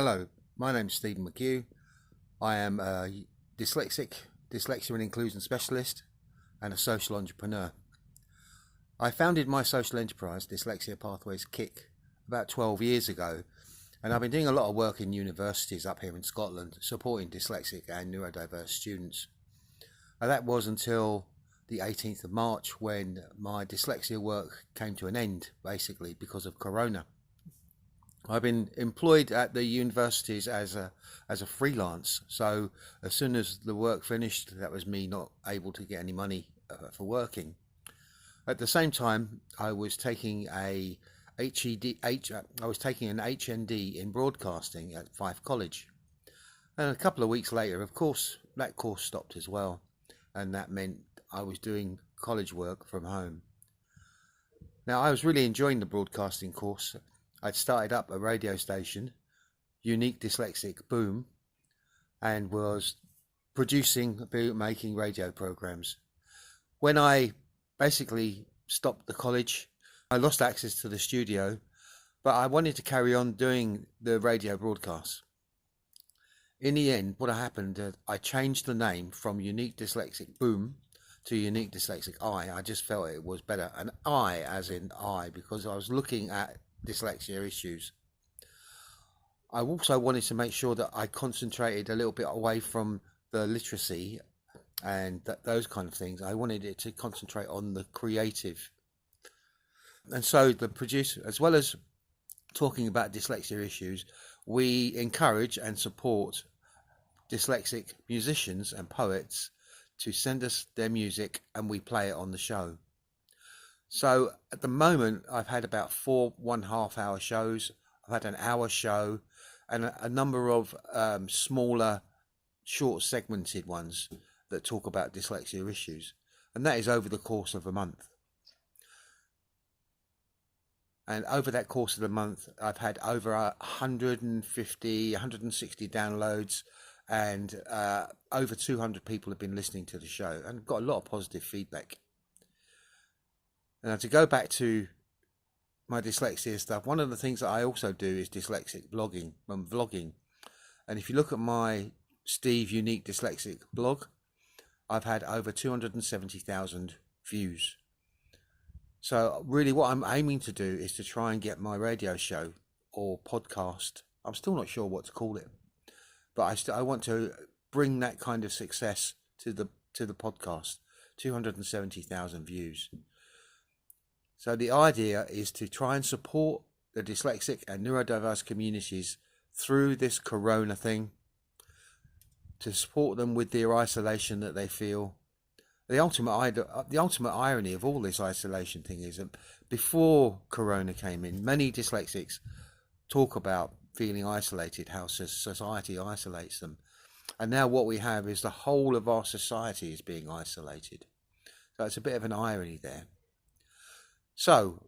Hello, my name's Stephen McHugh. I am a dyslexia and inclusion specialist, and a social entrepreneur. I founded my social enterprise, Dyslexia Pathways Kick, about 12 years ago, and I've been doing a lot of work in universities up here in Scotland, supporting dyslexic and neurodiverse students. And that was until the 18th of March, when my dyslexia work came to an end, basically because of Corona. I've been employed at the universities as a freelance, so as soon as the work finished, that was me not able to get any money for working. At the same time, I was taking an HND in broadcasting at Fife College, and a couple of weeks later, of course, that course stopped as well, and that meant I was doing college work from home. Now, I was really enjoying the broadcasting course. I'd started up a radio station, Unique Dyslexic Boom, and was making radio programs. When I basically stopped the college, I lost access to the studio, but I wanted to carry on doing the radio broadcasts. In the end, what happened, I changed the name from Unique Dyslexic Boom to Unique Dyslexic I. I just felt it was better, an I as in I, because I was looking at dyslexia issues. I also wanted to make sure that I concentrated a little bit away from the literacy and those kind of things. I wanted it to concentrate on the creative. And so the producer, as well as talking about dyslexia issues, we encourage and support dyslexic musicians and poets to send us their music, and we play it on the show. So at the moment, I've had about 4 1.5-hour shows. I've had an hour show and a number of smaller, short segmented ones that talk about dyslexia issues. And that is over the course of a month. And over that course of the month, I've had over 150, 160 downloads, and over 200 people have been listening to the show, and got a lot of positive feedback. Now, to go back to my dyslexia stuff, one of the things that I also do is dyslexic blogging and vlogging. And if you look at my Steve Unique Dyslexic blog, I've had over 270,000 views. So really what I'm aiming to do is to try and get my radio show or podcast, I'm still not sure what to call it, but I want to bring that kind of success to the podcast, 270,000 views. So the idea is to try and support the dyslexic and neurodiverse communities through this Corona thing, to support them with their isolation that they feel. The ultimate irony of all this isolation thing is that before Corona came in, many dyslexics talk about feeling isolated, how society isolates them. And now what we have is the whole of our society is being isolated. So it's a bit of an irony there. So,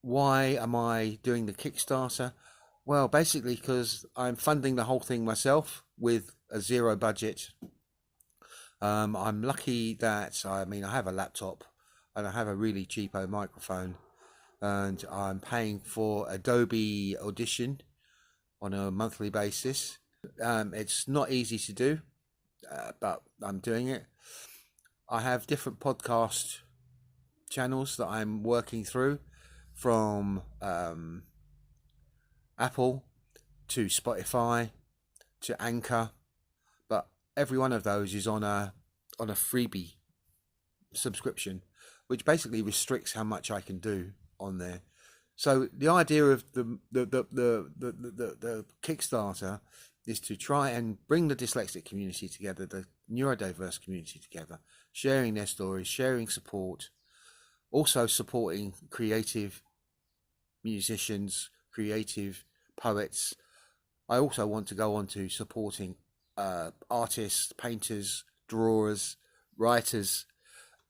why am I doing the Kickstarter? Well, basically because I'm funding the whole thing myself with a zero budget. I'm lucky that, I have a laptop and I have a really cheapo microphone, and I'm paying for Adobe Audition on a monthly basis. It's not easy to do, but I'm doing it. I have different podcast channels that I'm working through, from Apple to Spotify to Anchor, but every one of those is on a freebie subscription, which basically restricts how much I can do on there. So the idea of the Kickstarter is to try and bring the dyslexic community together, the neurodiverse community together, sharing their stories, sharing support, also supporting creative musicians, creative poets. I also want to go on to supporting artists, painters, drawers, writers.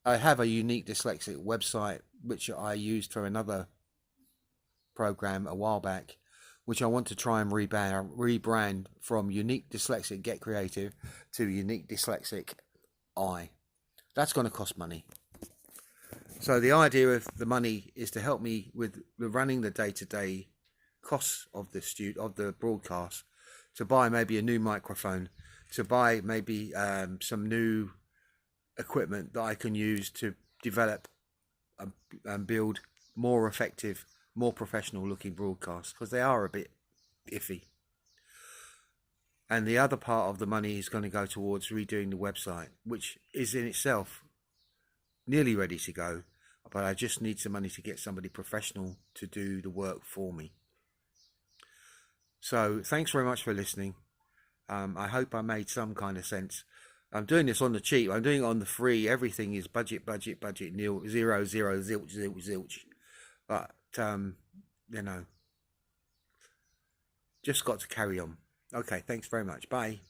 I have a Unique Dyslexic website, which I used for another program a while back, which I want to try and rebrand from Unique Dyslexic Get Creative to Unique Dyslexic I. That's going to cost money. So the idea of the money is to help me with running the day-to-day costs of the broadcast, to buy maybe a new microphone, to buy maybe some new equipment that I can use to develop and build more effective, more professional looking broadcasts, because they are a bit iffy. And the other part of the money is going to go towards redoing the website, which is in itself nearly ready to go, but I just need some money to get somebody professional to do the work for me. So thanks very much for listening. I hope I made some kind of sense. I'm doing this on the cheap. I'm doing it on the free. Everything is budget, nil, 0, 0, zilch, zilch, zilch. But, you know, just got to carry on. Okay, thanks very much. Bye.